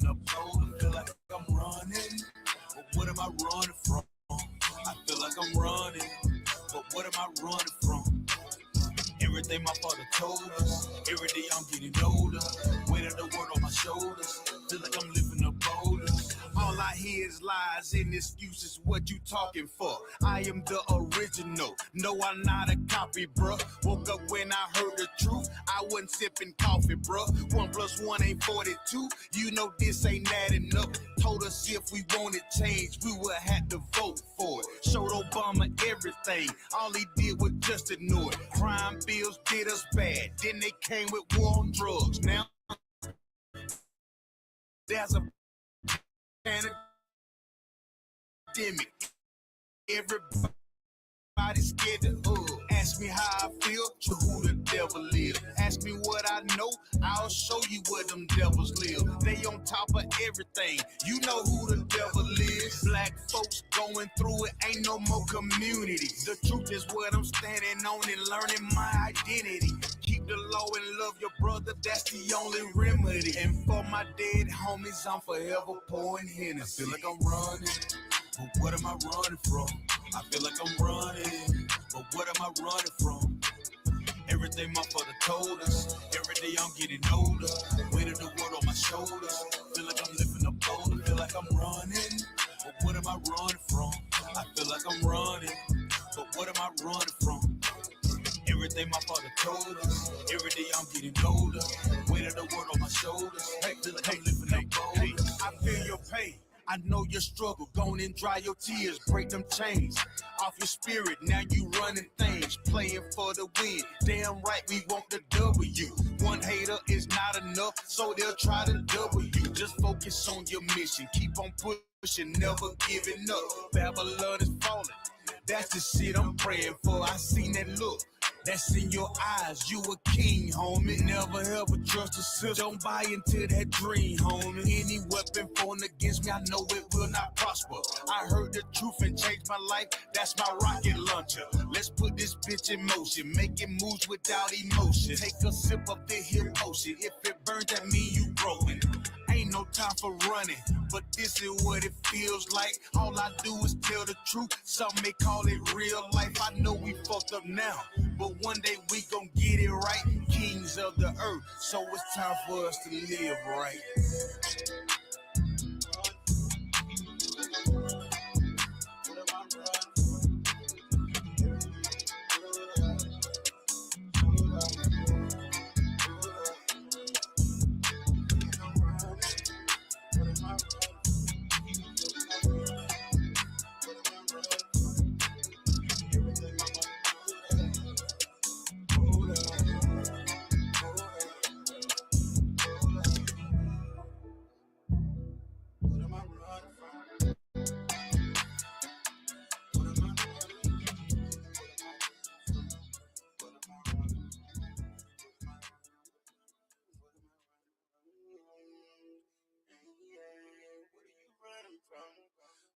up cold, I feel like I'm running. But what am I running from? I feel like I'm running. But what am I running from? Everything my father told us. Every day I'm getting older. Weight of the world on my shoulders. Feel like I'm lifting up boulders. All I hear is lies and excuses. What you talking for? I am the original. No, I'm not a copy, bruh. Woke up when I heard the truth. I wasn't sipping coffee, bruh. 1 + 1 ain't 42. You know this ain't adding up. Told us if we wanted change, we would have to vote for it. Showed Obama everything. All he did was just ignore it. Crime bills did us bad. Then they came with war on drugs. Now there's a pandemic. Everybody's scared to ask me how I feel, to who the devil is. Ask me what I know, I'll show you where them devils live. They on top of everything, you know who the devil is. Black folks going through it, ain't no more community. The truth is what I'm standing on and learning my identity. Keep the law and love your brother, that's the only remedy. And for my dead homies, I'm forever pouring Hennessy. I feel like I'm running, but what am I running from? I feel like I'm running, but what am I running from? Everything my father told us. Every day I'm getting older. Weight of the world on my shoulders. Feel like I'm lifting up boulder. Feel like I'm running, but what am I running from? I feel like I'm running, but what am I running from? Everything my father told us. Every day I'm getting older. Weight of the world on my shoulders. Hey, feel like I'm lifting up boulder. I feel your pain. I know your struggle, go on and dry your tears, break them chains off your spirit. Now you running things, playing for the win. Damn right, we want the W. One hater is not enough, so they'll try to double you. Just focus on your mission, keep on pushing, never giving up. Babylon is falling, that's the shit I'm praying for. I seen that look. That's in your eyes, you a king, homie. Never ever trust a sister. Don't buy into that dream, homie. Any weapon formed against me, I know it will not prosper. I heard the truth and changed my life. That's my rocket launcher. Let's put this bitch in motion. Making moves without emotion. Take a sip of the hill potion. If it burns, that mean you broken. Ain't no time for running, but this is what it feels like. All I do is tell the truth. Some may call it real life. I know we fucked up now, but one day we gon' get it right. Kings of the earth, so it's time for us to live right.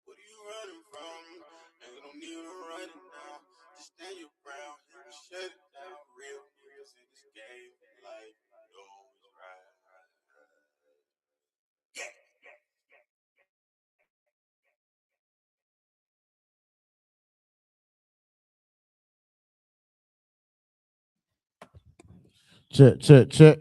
What are you running from? Ain't no need to run it now. Just stand your ground and shut it down. Real niggas in this game, like, always right. Check, check, check.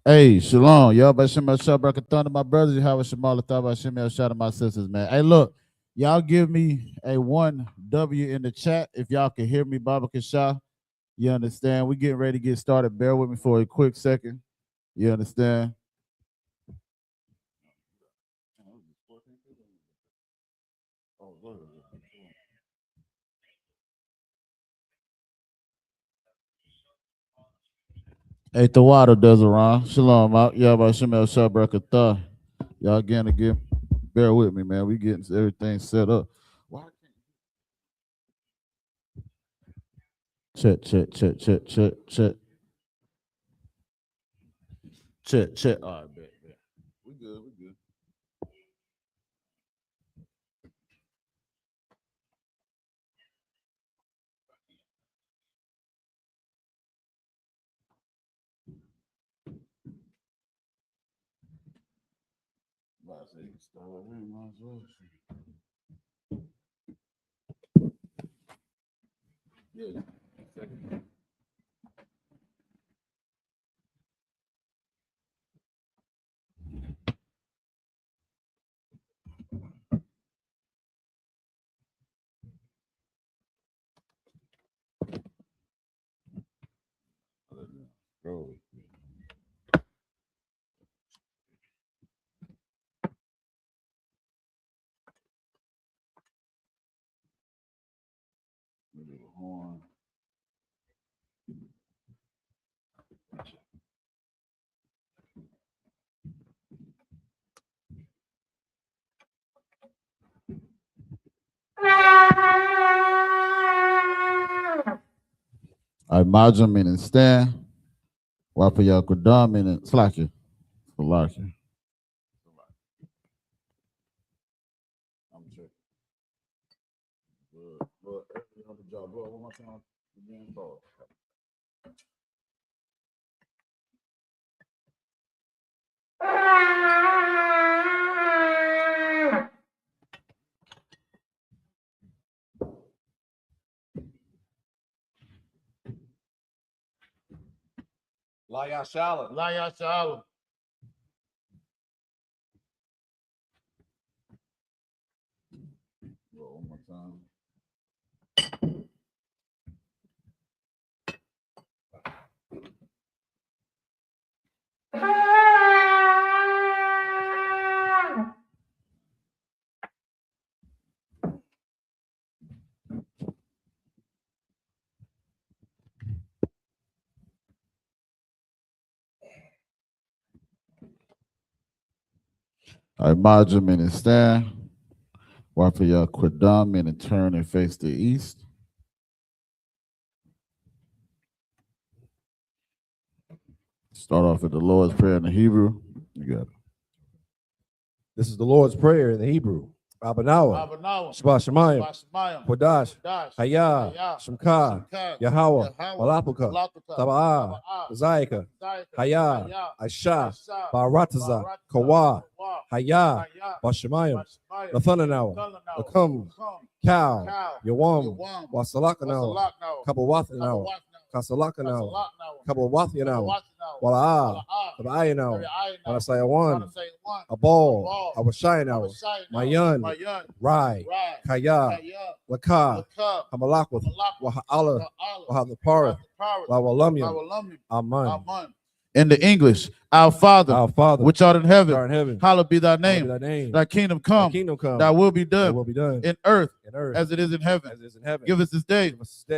Hey, shalom. Y'all by Shem El Thunder, my brothers. How was Shemal Thaba Shem El Shah, my sisters, man. Hey, look, y'all give me a 1W in the chat if y'all can hear me, Baba Kasha. You understand? We getting ready to get started. Bear with me for a quick second. You understand? Hey, the water does around. Shalom out. Y'all by Shem El Shah Y'all again. Bear with me, man. We getting everything set up. Why check, check, check, check, check, check. Check, check. All right, bet, bet. We good, we good. Yeah. Bro. Horn. I imagine meaning stand. Wapa Yakudam meaning slacky. Slacky. I'm sure. But on the job, bro, one more time. Again, bro. YAHANNA. YAHANNA. One more time. I imagine meaning stand. Wapa Yakudam meaning turn and face the east. Start off with the Lord's Prayer in the Hebrew. You got it. This is the Lord's Prayer in the Hebrew. Abanawa, Shabbat Shemayim, Kodash, Hayah, Shemka, Yahweh, Malapuka, Taba'ah, Zayika, Hayah, Aisha, Barataza, Kawa, Hayah, Bashemayim, Lathananawa, Lakum, Cow, Yawam, Wasalakanawa, Kabawathanawa, Kasalakanawa, Kabawathanawa, Wala'ah, Tabayanawa, Walasayawan, Abal, Awashayanawa, Mayan, Rai, Kaya, Laka, Hamalakwith, Waha'ala, Wahalaparith, Lawalamya, Aman. In the English, our Father, which art in heaven, hallowed be thy name. Thy kingdom come, thy will be done, in earth as it is in heaven. Give us this day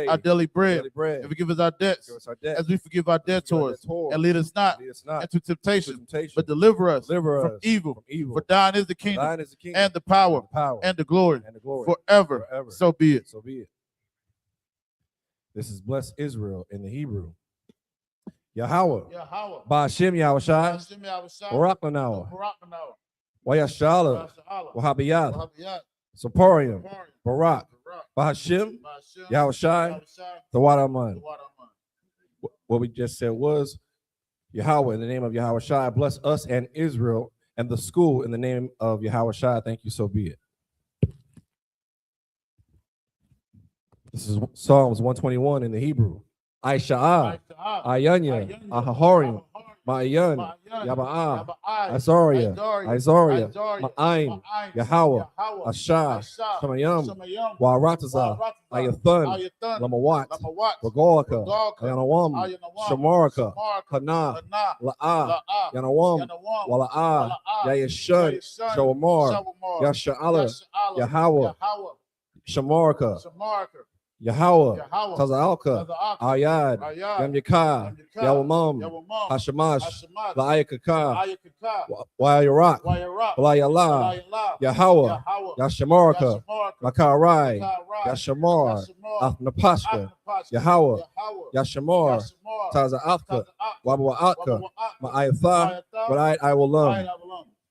our daily bread, and forgive us our debts as we forgive our debtors, and lead us not into temptation, but deliver us from evil. For thine is the kingdom, and the power, and the glory, forever. So be it. This is bless Israel in the Hebrew. Yahweh, Ba'ashem Yahushai, Barak Lanawa, Wayashala, Wahabiyat, Saporium, Barak, Ba'ashem Yahushai, Tawadaman. What we just said was Yahweh in the name of Yahushai, bless us and Israel and the school in the name of Yahushai. Thank you, so be it. This is Psalms 121 in the Hebrew. I.S.U.P.K, I.Y.A.H.N.N.A, Ahahorim, Ma'ayan, Yaba'ah, Azaria, Ma'ayin, Yahweh, Ashah, Shamayam, Warataza, Ayathan, Lamawat, Ragolaka, Yanawam, Shamaraka, Kana, La'ah, Yanawam, Wala'ah, Yayashun, Shawamar, Yasha'ala, Yahweh, Shamaraka, Yahweh, Taza'alka, Ayad, Yamyaka, Yawamam, Hashamash, La'ayakaka, Wayarak, Walayala, Yahweh, Yashamaraka, Makarai, Yashamar, Athnapashka, Yahweh, Yashamar, Taza'alka, Wabwa'atka, Ma'ayatha, Walai Iwalam.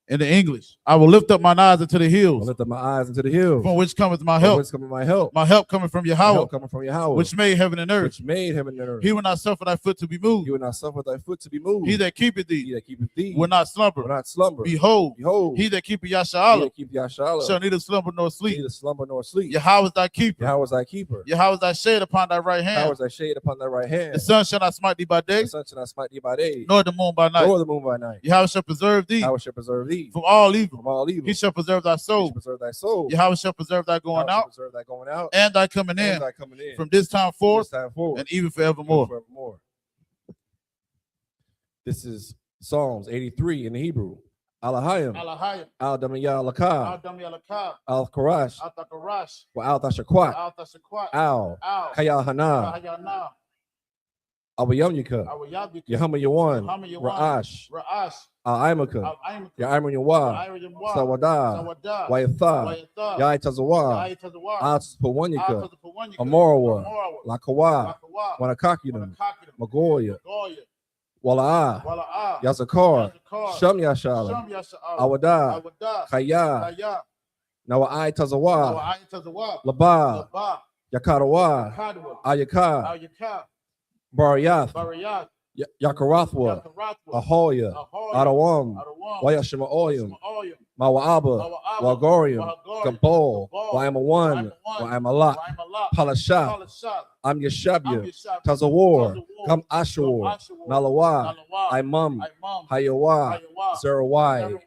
In the English, I will lift up mine eyes into the I hills, lift up my eyes into the hills. from which cometh my From help. whence cometh my help? My help coming from My Yahweh, help coming from Yahweh, which made heaven and earth. which made heaven and earth. He will not suffer thy foot to be moved. He will not suffer thy foot to be moved. He that keepeth He thee that keepeth thee will not slumber. will not slumber. Behold, Behold, he that keepeth he YAHANNA that keepeth YAHANNA shall neither slumber nor sleep. neither slumber nor sleep. Yahweh is thy keeper. Yahweh is thy keeper. Yahweh is thy shade upon thy right Yahweh hand. is thy shade upon thy right hand. The sun shall not smite thee by day, The sun shall not smite thee by day, nor the moon by night. nor the moon by night. Yahweh shall preserve thee Yahweh shall preserve thee from all evil. from all evil. He shall preserve thy He shall soul. preserve thy soul. Yahweh shall preserve thy going Yahweh shall out preserve thy going out and thy coming and in thy coming in. from this time From forth this time forward and even and forevermore. forevermore. This is Psalms 83 in the Hebrew. Alahayim, Alahayim, Al-Damiyah Lakah, Al-Damiyah, Al-Karash, Al-Takarash, wa Al-Tashakwat, Al-Tashakwat, Al, Al, Hayahana, Hayana, Awayamyika, Awayabika, Yahama Yawan, Yahama Yawan, Ra'ash, Ra'ash, Al-Aimaka, Al-Aimaka, Ya'amun Yawa, Al-Ayyawa, Sawada, Sawada, Wayatha, Wayatha, Yaitazawa, Ya'itazawa, Al-Spawanyika, Al-Tazapawanyika, Amorawa, Amorawa, Lakawa, Lakawa, Wanakakidam, Wanakakidam, Magoya, Goya, Wala'ah, Wala'ah, Yazakar, Yazakar, Sham Yashala, Sham Yasha'ala, Awada, Awada, Kaya, Kaya, Nawa'ai Tazawa, Wa'ayitazawa, Laba, Laba, Yakarawa, Kadwa, Ayaka, Al-Yaka, Bariyath, Bariyat, Yakarathwa, Yakaratwa, Ahoya, Ahoya, Adawam, Adawam, Wayashima Oyam, Oyam, Mawa'aba, Mawa'aba, Wagorium, Wahagorium, Gabol, Gabol, Wa'amawan, Wa'amawan, Wa'amalak, Wa'amalak, Palashat, Palashat, Am Yashabya, Yeshab, Tazawar, Tazawar, Gam Ashur, Ashur, Nalawa, Nalawa, Imam, Imam, Hayawa, Hayawa, Zerawai,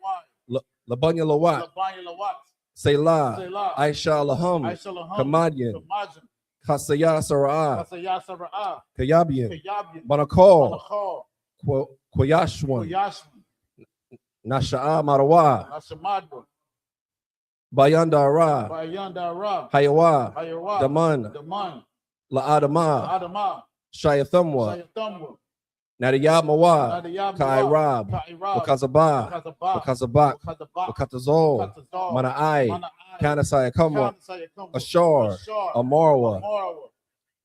Zerawai, Labanya Lawat, Labaya Lawat, Selah, Selah, Aisha Laham, Aishalaham, Kamadian, Kamajin, Kasaya Sara'ah, Kasaya Sara'ah, Kayabian, Kayabian, Banakol, Manachal, Koyashwan, Koyashman, Nasha'a Marawa, Nashamadwa, Bayandara, Bayandara, Hayawa, Hayawa, Daman, Daman, La'adama, Adama, Shayathamwa, Sayatamwa, Nadiyamawa, Nadiyam, Kairab, Kairab, Wakazaba, Wakazabah, Wakazabak, Wakazabah, Wakatazol, Wakatazal, Mana'ai, Mana'ai, Kanasaya Kamwa, Kanasayakamba, Ashar, Ashar, Amarwa, Amarawa,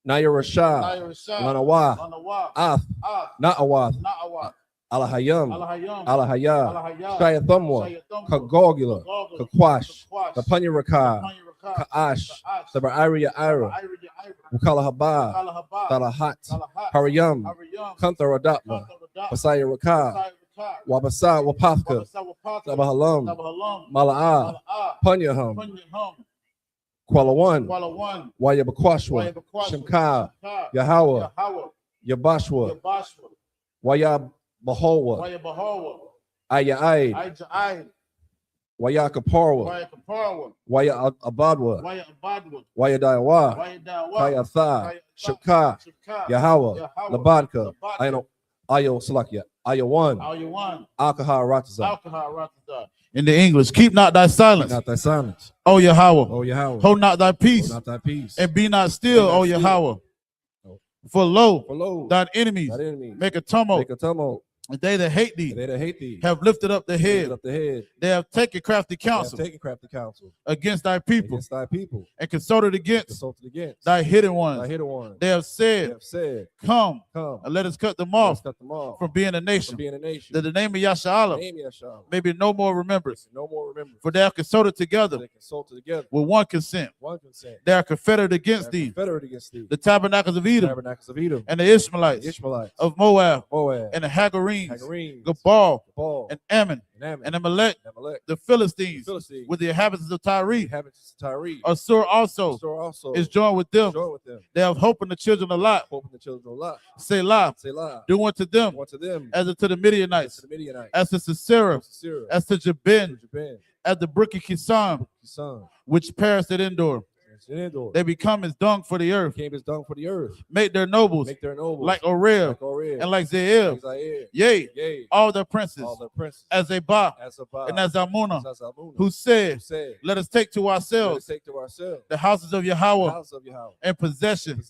Nayarasha, Nayarashah, Lanawa, Lanawa, Ath, Na'awath, Na'awa, Alahayam, Alahayam, Alahaya, Alahaya, Shayathamwa, Sayatamwa, Kagogula, Kagogla, Kakwash, Kakwash, Kapanyaraka, Kapanyaraka, Ka'ash, Ka'ash, Sabariya Ira, Ira, Ira, Wakalahabah, Kalahabah, Talahat, Talahat, Hariyam, Hariyam, Kantharadapma, Kantaradap, Pasaya Raka, Sayaraka, Wabasa Wapafka, Wabasawapata, Sabahalam, Sabahalam, Mala'ah, Mala'ah, Punyaham, Punyahum, Kwalawan, Walawan, Wayabakwashwa, Wayabakwashwa, Shimka, Shimka, Yahweh, Yahweh, Yabashwa, Yabashwa, Wayabahowa, Wayabahawa, Ayaid, Aja'ai, Wayakaparwa, Wayakaparwa, Wayabadwa, Wayabadwa, Wayadawa, Wayadawa, Kayatha, Shimka, Shibka, Yahweh, Labadka, Labadka, Ayo Salakia, Ayawan, Ayawan, Alcohol Rataza. Alcohol, Ratazah. In the English, keep not thy silence, Not thy silence, O Yahweh. O Yahweh. Hold not thy peace, Not thy peace. and be not still, Be not O still. Yahweh. No. For lo, For lo, thine enemies thine enemies make a tumult, make a tumult, and they that hate and thee they that hate thee have lifted up the lift head. up the head. They have taken crafty They have counsel taken crafty counsel against thy people, against thy people, and consulted against consulted against thy hidden thy ones. hidden ones. They have They said, have said, Come, come, and let us cut them let's off cut them off from being a from nation, being a nation. that the name of Yashalam Name Yahshua. may be no more remembered. No more remembrance. For they have consulted together They consulted together. with one consent. One consent. They are confederate They against are thee, confederate against thee. the tabernacles of Edom, Tabernacles of Edom, and the Ishmaelites Ishmaelites, of Moab, Moab, and the Hagarenes, Hagarenes, Gabal, Gabal, and Ammon, and Ammon, and Amalek, and Amalek, the Philistines, the Philistines, with the inhabitants of Tyre. inhabitants of Tyre. Assur also Assur also is joined with them. joined with them. They have hope in the children of Lot. Hope in the children of Lot. Selah, Selah. do unto them One to them, as unto the as Midianites, to the Midianites, as to Sisera, Sisera, as to Jabin, Japan, as the brook of Kisam, his son, which perished at Endor. Endor. They become as dung for the earth. Became as dung for the earth. Make their nobles Make their nobles like Oreb like Oreb, and like Zeel. like Zaire. Yea, Yea, all their princes, all the princes, as they bah as Abba, and as Almunah, as Almunah, who said, said, Let us take to let us ourselves take to ourselves the houses of the Yahweh house of Yahweh in possession,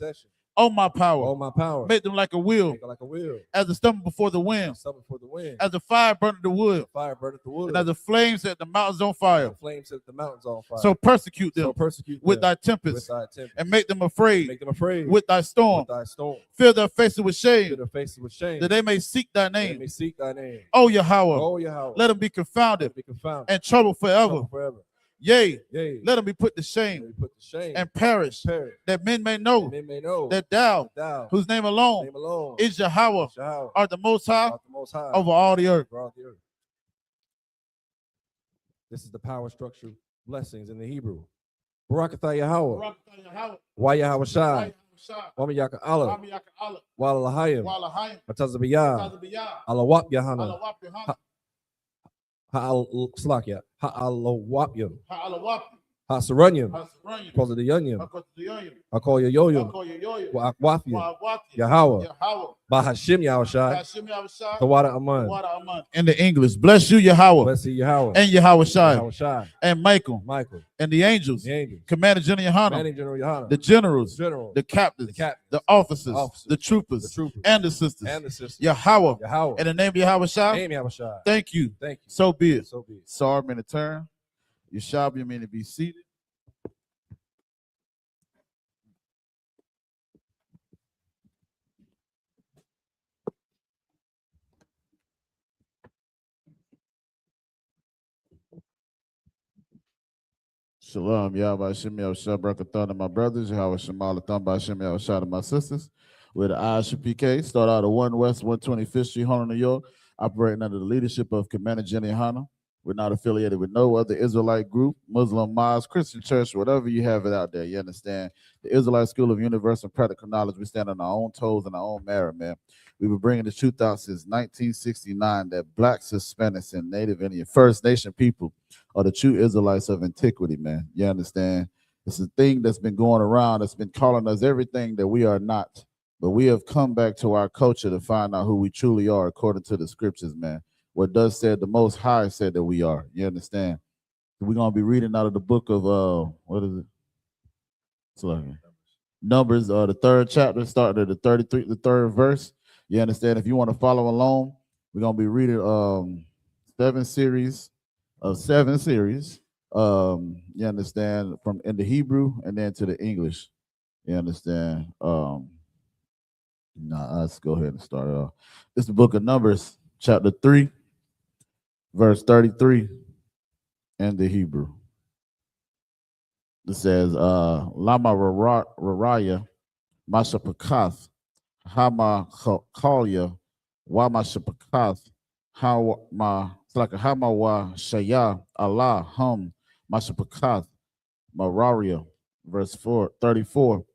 Oh my power. Oh my power. Make them like a wheel. Make it like a wheel. As the stomach before the wind. Stomach for the wind. As the fire burneth the wood. Fire burneth the wood. And as the flames set the mountains on fire. The flames set the mountains on fire. So persecute them. So persecute with them thy tempest. With thy tempest. And make them afraid. Make them afraid. With thy storm. With thy storm. Fill their faces with shame. Fill their faces with shame. That they may seek thy name. They may seek thy name. Oh Yahweh. Oh Yahweh. Let them be confounded. Let them be confounded. And troubled forever. Troubled forever. Yea. Yea. Let them be put to shame. Let them be put to shame. And perish. That men may know. That thou. Whose name alone. Is Yahweh. Art the most high. Over all the earth. This is the power structure blessings in the Hebrew. Barakatha Yahweh. Yahweh Shai. Wamiyaka Allah. Wala Lahayim. Matazabiyah. Alawap Yahanna. Ha'al-Slakia. Ha'al-Wapyam. Ha'asaranyam. Because of the Yunyam. I call you Yoyam. Wa'akwafyam. Yahweh. Bahashim Yahushai. Tawada Aman. In the English, bless you, Yahweh. Bless you, Yahweh. And Yahweh Shai. And Michael. And the angels. Commander General YAHANNA. The generals. The captains. The officers. The troopers. And the sisters. Yahweh. In the name of Yahweh Shai. Thank you. So be it. Sorry, I'm in the turn. You shall be meant to be seated. Shalom, Yahweh Shem Yahushua Barakatah, my brothers, Yahweh Shemal Atham Shem Yahushua, my sisters. We're the I.S.U.P.K, start out of 1 West 125th Street, Harlem, New York, operating under the leadership of Commander General YAHANNA. We're not affiliated with no other Israelite group, Muslim mosque, Christian church, whatever you have it out there, you understand? The Israelite School of Universal and Practical Knowledge, we stand on our own toes and our own merit, man. We've been bringing the truth out since 1969 that Blacks, Hispanics, and Native Indian First Nation people are the true Israelites of antiquity, man. You understand? It's a thing that's been going around that's been calling us everything that we are not. But we have come back to our culture to find out who we truly are according to the scriptures, man. What does said the Most High said that we are. You understand? We're going to be reading out of the book of, what is it? It's like Numbers, the 3rd chapter, starting at the 3rd verse. You understand? If you want to follow along, we're going to be reading 7 series. You understand? From in the Hebrew and then to the English. You understand? Let's go ahead and start it off. This is the book of Numbers, chapter 3. Verse 33 in the Hebrew. It says, Lama Raraya, Mashapakath, Hama Kalya, Wama Shapakath, Hama wa Shaya, Allah, Hum, Mashapakath, Mararia, verse 34,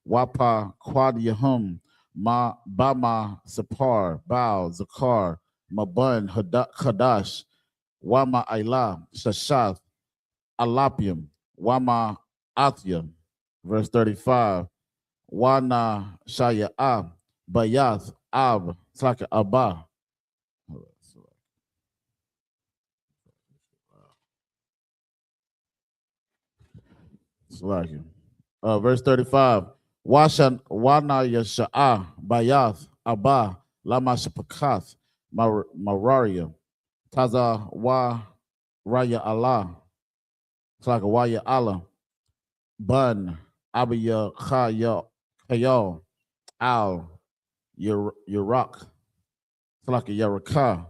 Wapa Quadia Hum, Ma Bama Sapar, Bao, Zakar, Mabun, Hadash, Wama Ailah, Shashath, Alapium, Wama Athya, verse 35, Wana Shaya'ah, Bayath, Ab, Tlaka Abba. Verse 35, Wana Yasha'ah, Bayath, Abba, Lama Shapakath, Mararia, Taza wa Raya Allah, Tlaka Waya Allah, Bun, Abiya Kayal, Al, Yarak, Tlaka Yaraka,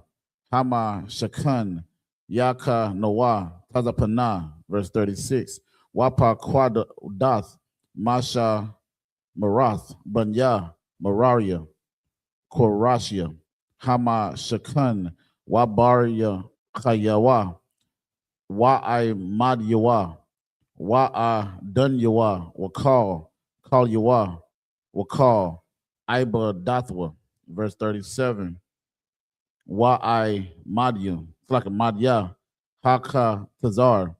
Hama Shakan, Yaka Noah, Taza Pana, verse 36, Wapa Quad Dath, Masha Marath, Banya, Mararia, Korashia, Hama Shakan, Wabaria Kayawa, Wa'ai Madyawa, Wa'a Dunyawa, Wakal, Kalyawa, Wakal, Iba Dathwa, verse 37, Wa'ai Madyam, it's like a Madya, Haka Tazar,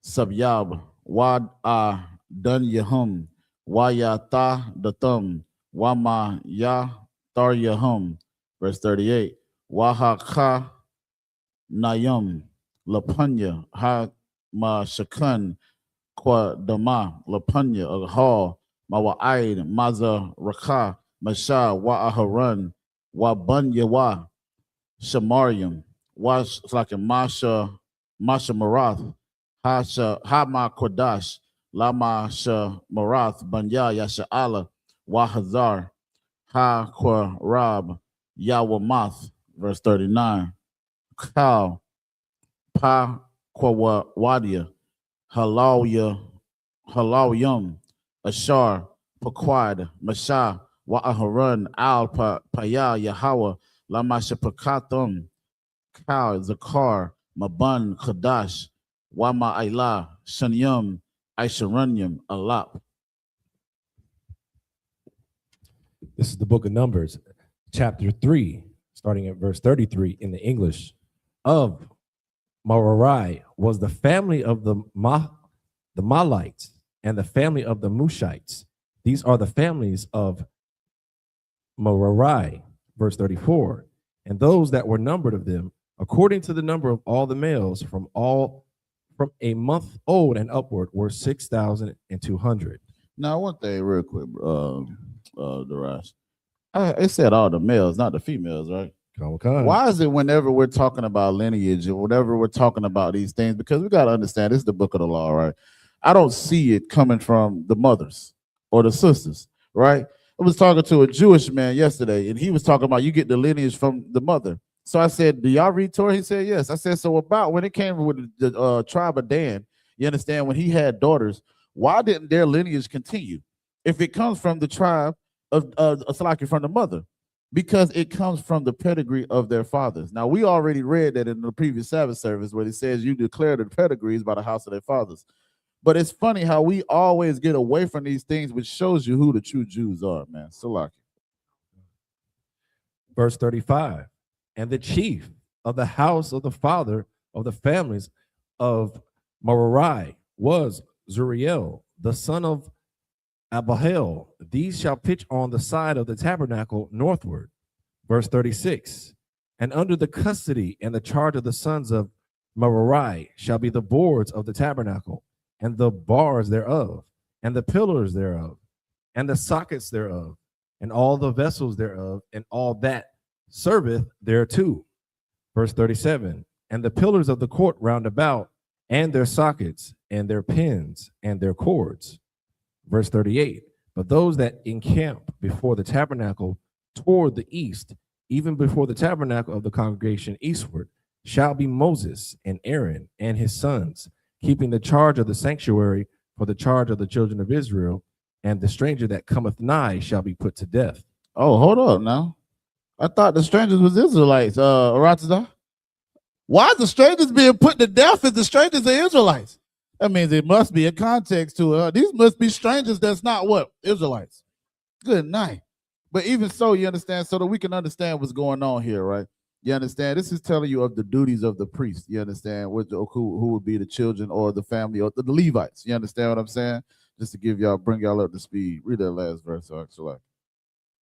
Sabyab, Wa'a Dunyahum, Wayata Dathum, Wama Ya Taryahum, verse 38, Wahaka Nayum, Lapanya, Ha Ma Shakan, Kwa Dama, Lapanya, Aghal, Mawa'id, Maza Raka, Masha, Wa'aharan, Wa Shamarium, was like a Masha Marath, Hasha Hama Kodash, Lama Marath, Banya Yasha Allah, Wahazar, Ha Rab, Yawamath, verse 39. Kal, Pa Wadia, Halawyum, Ashar, Paquad, Masha, Wa'aharan, Al Paya, Yahweh, Lamashapakathum, Kal, Zakar, Maban, Kadash, Wama Ailah, Shanyum, Aisharanyum, Alap. This is the book of Numbers, chapter 3, starting at verse 33 in the English. Of Merari was the family of the Malites and the family of the Mushites. These are the families of Merari, verse 34. And those that were numbered of them, according to the number of all the males from a month old and upward, were 6,200. Now, one thing real quick, Darash. It said all the males, not the females, right? Why is it whenever we're talking about lineage or whenever we're talking about these things, because we got to understand this is the book of the law, right? I don't see it coming from the mothers or the sisters, right? I was talking to a Jewish man yesterday, and he was talking about you get the lineage from the mother. So I said, do y'all read Torah? He said, yes. I said, so about when it came with the tribe of Dan, you understand, when he had daughters, why didn't their lineage continue? If it comes from the tribe of Salaki, from the mother, because it comes from the pedigree of their fathers. Now, we already read that in the previous Sabbath service where it says you declare the pedigrees by the house of their fathers. But it's funny how we always get away from these things, which shows you who the true Jews are, man. Salaki. Verse 35, and the chief of the house of the father of the families of Merari was Zuriel, the son of Abahel. These shall pitch on the side of the tabernacle northward. Verse 36, and under the custody and the charge of the sons of Merari shall be the boards of the tabernacle, and the bars thereof, and the pillars thereof, and the sockets thereof, and all the vessels thereof, and all that serveth thereto. Verse 37, and the pillars of the court round about, and their sockets, and their pins, and their cords. Verse 38, but those that encamp before the tabernacle toward the east, even before the tabernacle of the congregation eastward, shall be Moses and Aaron and his sons, keeping the charge of the sanctuary for the charge of the children of Israel, and the stranger that cometh nigh shall be put to death. Oh, hold up now. I thought the strangers was Israelites, Aratazah. Why the strangers being put to death if the strangers are Israelites? That means it must be a context to it. These must be strangers that's not what? Israelites. Good night. But even so, you understand, so that we can understand what's going on here, right? You understand? This is telling you of the duties of the priest. You understand? Who would be the children or the family or the Levites. You understand what I'm saying? Just to give y'all, bring y'all up to speed. Read that last verse, actually.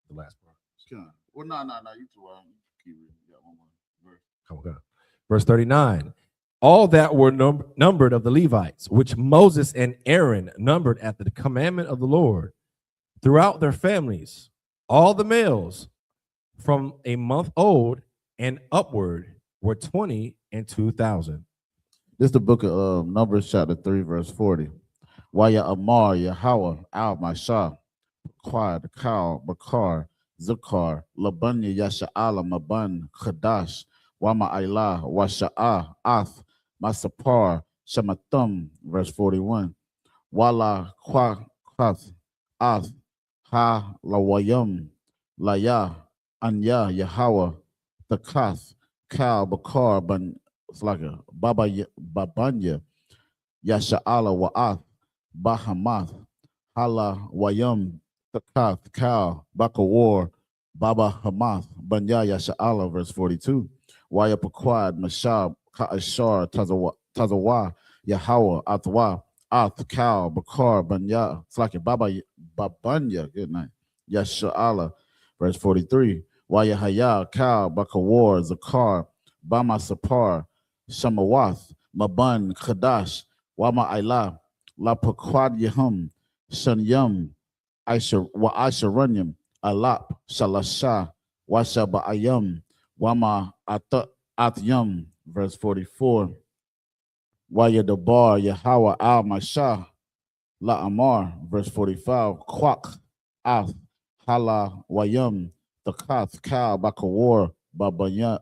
The last part. Well, no. You too. Keep reading. You got one more verse. Come on. Verse 39. All that were numbered of the Levites, which Moses and Aaron numbered at the commandment of the Lord, throughout their families, all the males from a month old and upward were 22,000. This is the book of Numbers, chapter 3, verse 40. Waya Amar, Yahweh, Al Mashah, Quad, Kal, Bakar, Zakar, Labanya, Yasha'ala, Maban, Kadash, Wama Ailah, Washa'ah, Ath, Masapar, Shamathum, verse 41. Wala Kwath, Ath, Ha Lawayam, Laya, Anya, Yahweh, Takath, Kal, Bakar, Ban, it's like a Babanya, Yasha'ala, Wa'ath, Bahamath, Hala, Wayam, Takath, Kal, Bakawar, Baba Hamath, Banya, Yasha'ala, verse 42. Waya Paquad, Mashab, Ka'ashar, Tazawa, Yahweh, Athwa, Ath, Kal, Bakar, Banya, it's like a Babanya, good night, Yasha'ala, verse 43. Waya Haya, Kal, Bakawar, Zakar, Bama Sapar, Shamawath, Maban, Kadash, Wama Ailah, La Paquad Yahum, Shanyam, I.S.U.P.K, alap, shalasha, washabayam, wama atyam, verse 44. Wayadabar, Yahweh al-Mashah, La'amar, verse 45. Kwak, Ath, Hala, Wayam, Takath, Kal, Bakawar, Babunya,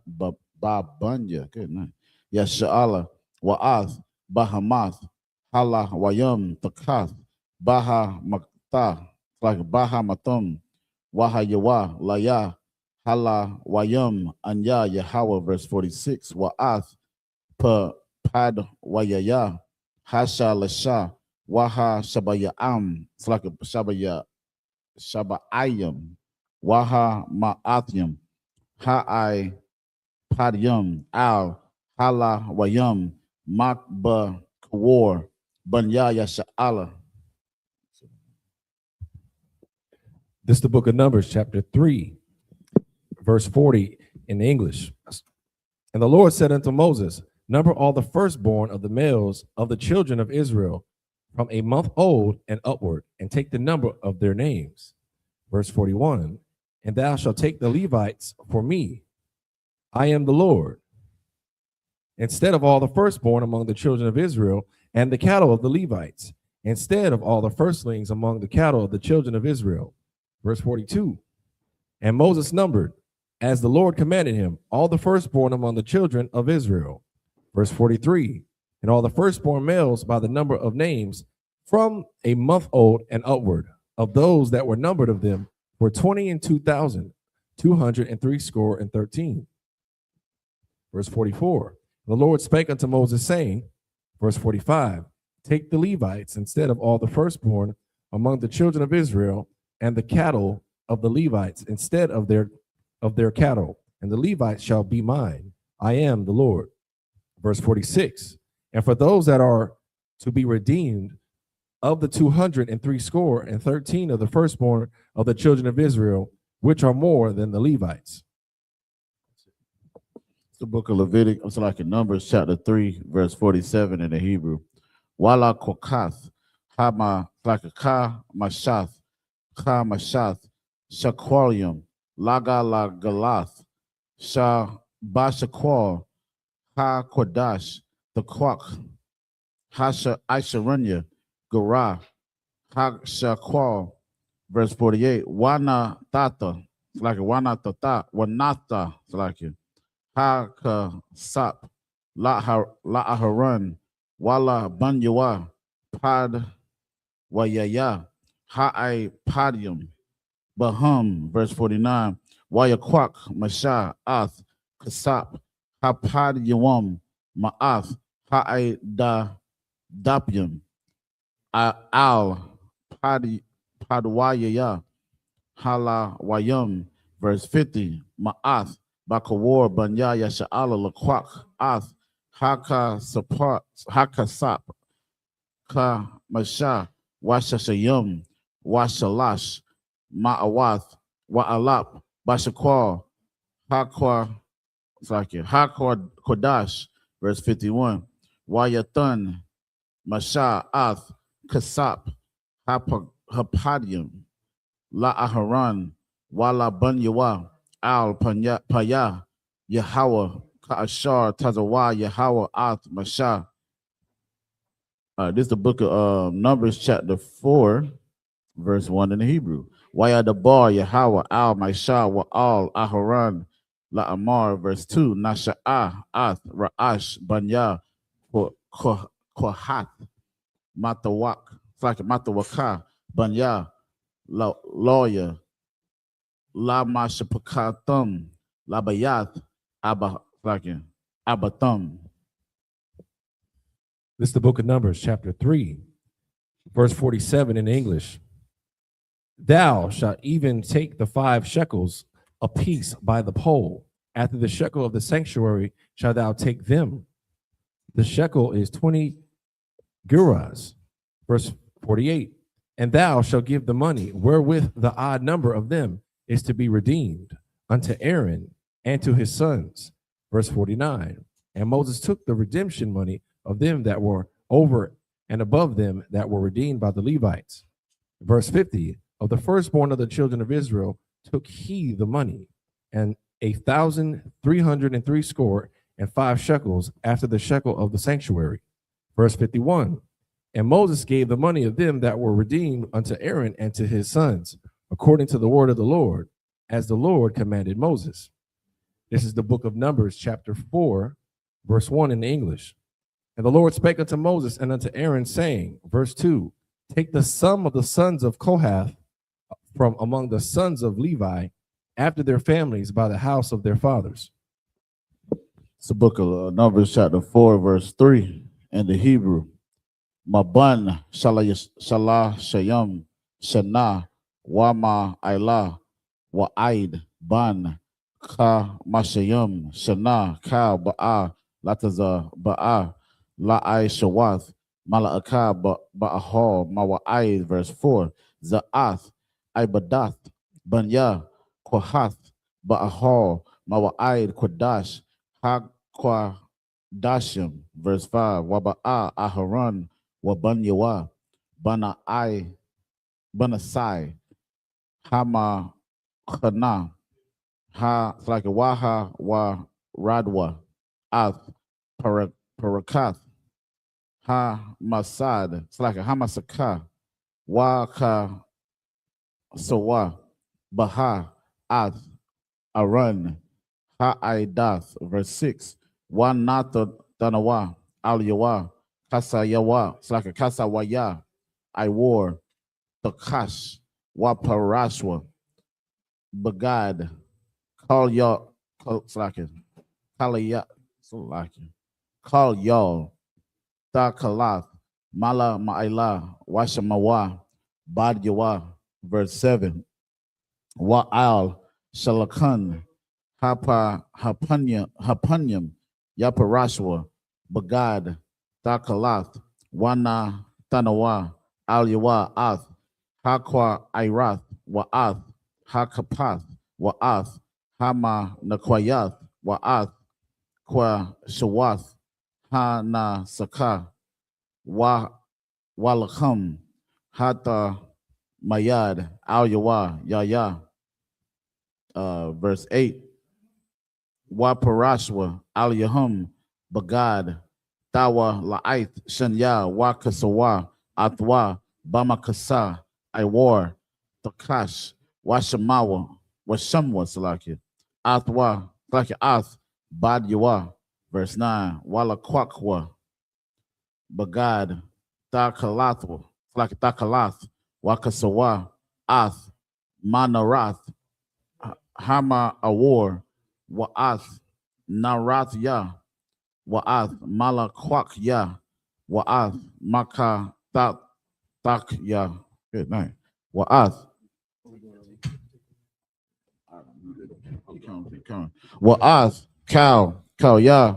good night. Yasha'ala, Wa'ath, Bahamath, Hala, Wayam, Takath, Baha Makta, like Baha Matum, Waha Yawa, Laya, Hala, Wayam, Anya, Yahweh, verse 46. Wa'ath, Pad Wayaya, Hasha Lasha, Waha Shabayam, it's like a Shabayam, Waha Ma'atyam, Ha'ai Padyam, Al, Hala Wayam, Makba Kawar, Banya Yasha'ala. This is the book of Numbers, chapter 3, verse 40 in English. And the Lord said unto Moses, number all the firstborn of the males of the children of Israel from a month old and upward, and take the number of their names. Verse 41, and thou shalt take the Levites for me. I am the Lord. Instead of all the firstborn among the children of Israel and the cattle of the Levites, instead of all the firstlings among the cattle of the children of Israel. Verse 42, and Moses numbered, as the Lord commanded him, all the firstborn among the children of Israel. Verse 43, and all the firstborn males by the number of names from a month old and upward, of those that were numbered of them were 22,213. Verse 44, the Lord spake unto Moses, saying, verse 45, take the Levites instead of all the firstborn among the children of Israel, and the cattle of the Levites instead of their cattle, and the Levites shall be mine. I am the Lord. Verse 46, and for those that are to be redeemed of the 213 of the firstborn of the children of Israel, which are more than the Levites. It's the book of Leviticus, it's like in Numbers chapter 3, verse 47 in the Hebrew. Wala kokath, hama lakaka mashath, ka mashath, shakwalium, laga la galath, sha bashakwal, ha kodash, the kwak, hasha aisharanya, Gura, Hakshakwal, verse 48. Wana tata, it's like a wana tata, wanata, it's like it. Haka sap, la aharan, wala banyawa, pad wayaya, ha'ai padium, bahum, verse 49. Wayakwak, masha, ath, kasap, hapad yawam, ma'ath, ha'ai da dapium. Al Padwaya Hala Wayum, verse 50. Ma'ath Bakawar Banya Yasha'ala Lakwak Ath Haka Sap Ka Masha Washashayum Washalash Ma'awath Wa'alap Bashakwal Hakwa Kodash, verse 51. Wayathan Masha Ath Kasap, Hapadium, La Aharan, Wala Banyawa, Al Paya, Yahweh, Ka'ashar, Tazawa, Yahweh, Ath, Masha. This is the book of Numbers, chapter 4, verse 1 in the Hebrew. Wayadabar, Yahweh, Al Masha, Wa Al Aharan, La Amar, verse 2. Nasha'ah, Ath, Ra'ash, Banya, Kohath. Matawak, it's like a Matawaka, Banya, lawyer, La Mashapakathum, La Bayath, Abathum. This is the book of Numbers, chapter 3, verse 47 in English. Thou shalt even take the 5 shekels apiece by the pole. After the shekel of the sanctuary shalt thou take them. The shekel is 20 guras. Verse 48, and thou shalt give the money wherewith the odd number of them is to be redeemed unto Aaron and to his sons. Verse 49, and Moses took the redemption money of them that were over and above them that were redeemed by the Levites. Verse 50, of the firstborn of the children of Israel took he the money, and 1,365 shekels after the shekel of the sanctuary. Verse 51. And Moses gave the money of them that were redeemed unto Aaron and to his sons, according to the word of the Lord, as the Lord commanded Moses. This is the book of Numbers, chapter 4, verse 1 in the English. And the Lord spake unto Moses and unto Aaron, saying, verse 2, take the sum of the sons of Kohath from among the sons of Levi, after their families by the house of their fathers. It's the book of Numbers, chapter 4, verse 3 in the Hebrew. Maban Shalah Shayam Shana Wama Ilah Wa'id Ban Ka Mashayam Shana Ka Ba'a Lataza Ba'a La'ai Shawath Mala'aka Ba'ahor Mawa'id, verse 4. Za'ath Ibadath Banya Kohath Ba'ahor Mawa'id Kodash Ha Dashim, verse 5. Waba'a Aharon Wabanyawa Banasai Hama Khana Ha like a Waha Wa Radwa Ath Parakath Ha Masad, it's like a Hamasaka Waka Sawa Baha Ath Aran Ha Aidath, verse 6. Wa Nata Danawa Al Yawa Kasa Yawa, it's like a Kasa Waya I wore Takash Wa Parashwa Bagad Call y'all, it's like a Kalaya, so like call y'all Takalath Mala Ma'ila Washamawa Bad Yawa, verse 7. Wa Al Shalakan Hapanyam Yaparashwa Bagad Takalath Wana Tanawa Al Yawa Ath Hakwa Irath Wa'ath Hakapath Wa'ath Hama Nakwayath Wa'ath Kwa Shawath Ha Na Saka Wa Walakam Hata Mayad Al Yawa Yaya, verse 8. Wa Parashwa Al Yahum Bagad Tawa La'ith Shanya Wa Kasawa Atwa Bamakasa Iwar Takash Washamawa Washamwa Salaki Athwa Salaki Ath Bad Yawa, verse 9. Wala Kwakwa Bagad Takalathwa Salaki Takalath Wakasawa Ath Manarath Hama Awar Wa'ath Narath Ya Wa'ath Malakwak Ya Wa'ath Maka Tak Ya. Good night. Wa'ath Wa'ath Cow Ya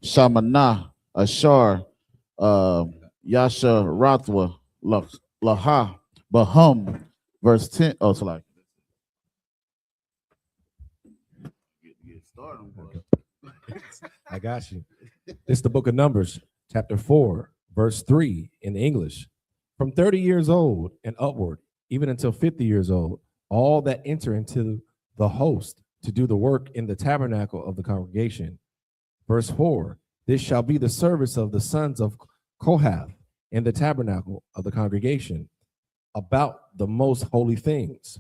Shamana Ashar Yasha Rathwa Laha Bahum, verse 10. Oh, it's like I got you. This is the book of Numbers, chapter 4, verse 3 in English. From 30 years old and upward, even until 50 years old, all that enter into the host to do the work in the tabernacle of the congregation. Verse 4, this shall be the service of the sons of Kohath in the tabernacle of the congregation about the most holy things.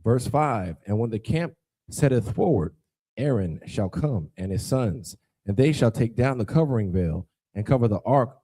Verse 5, and when the camp setteth forward, Aaron shall come and his sons, and they shall take down the covering veil and cover the ark